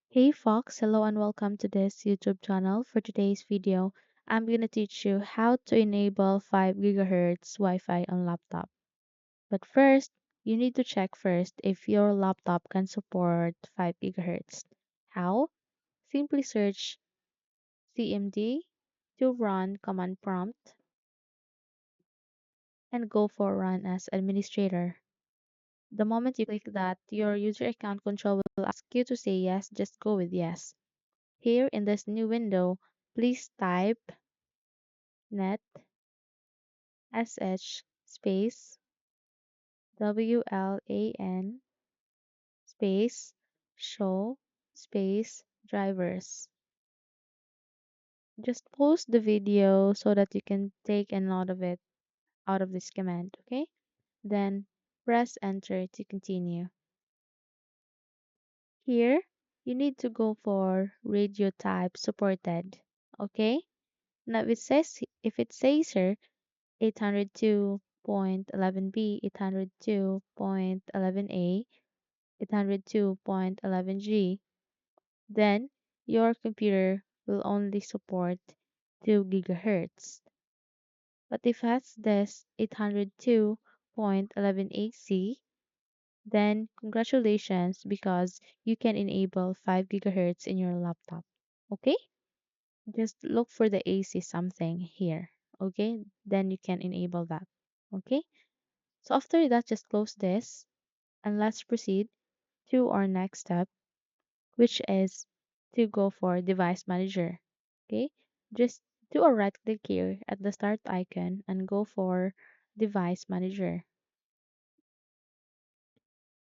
Hey Fox, hello and welcome to this YouTube channel. For today's video, I'm going to teach you how to enable 5 GigaHertz Wi-Fi on laptop. But first, you need to check first if your laptop can support 5 GigaHertz. How? Simply search CMD to run command prompt and go for run as administrator. The moment you click that, your user account control will ask you to say yes, just go with yes. Here in this new window, please type net sh space WLAN space show space drivers. Just pause the video so that you can take a note of it out of this command, okay? Then press enter to continue. Here, you need to go for radio type supported, okay? Now if it says here 802.11b, 802.11a, 802.11g, then your computer will only support 2 gigahertz. But if it has this 802.11ac, then congratulations because you can enable 5 gigahertz in your laptop. Okay? Just look for the AC something here. Okay? Then you can enable that. Okay? So after that, just close this and let's proceed to our next step, which is to go for device manager. Okay, just do a right click here at the start icon and go for device manager.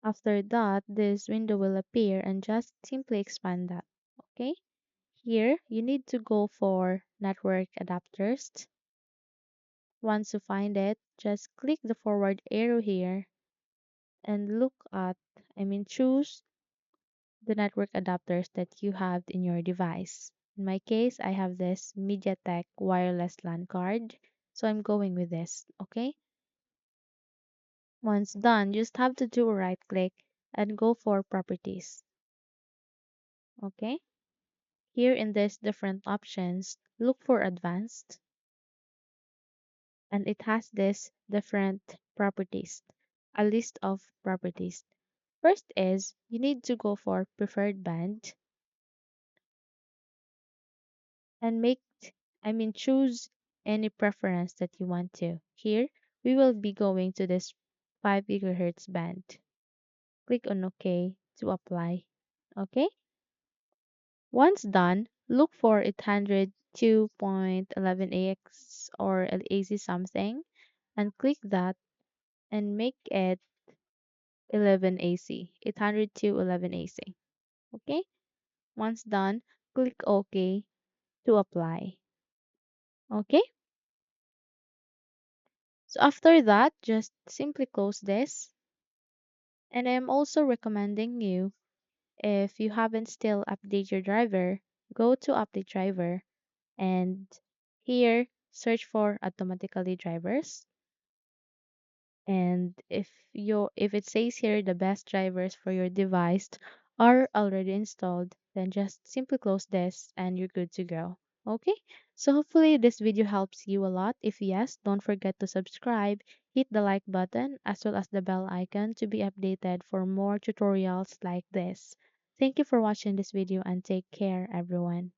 After that, this window will appear and just simply expand that. Okay, here you need to go for network adapters. Once you find it, just click the forward arrow here and look at, choose the network adapters that you have in your device. In my case, I have this MediaTek wireless LAN card, so I'm going with this, okay? Once done, you just have to do a right click and go for properties, okay? Here in this different options, look for advanced and it has this different properties, a list of properties. First is you need to go for preferred band and choose any preference that you want to. Here, we will be going to this 5 gigahertz band. Click on OK to apply. Okay? Once done, look for 802.11ax or AC something and click that and make it 11 AC, 802.11 AC. Okay? Once done, click OK to apply. Okay? So after that, just simply close this. And I'm also recommending you, if you haven't still update your driver, go to update driver and here search for automatically drivers. And if it says here the best drivers for your device are already installed, then just simply close this and you're good to go. Okay, so hopefully this video helps you a lot. If yes, don't forget to subscribe, hit the like button as well as the bell icon to be updated for more tutorials like this. Thank you for watching this video and take care everyone.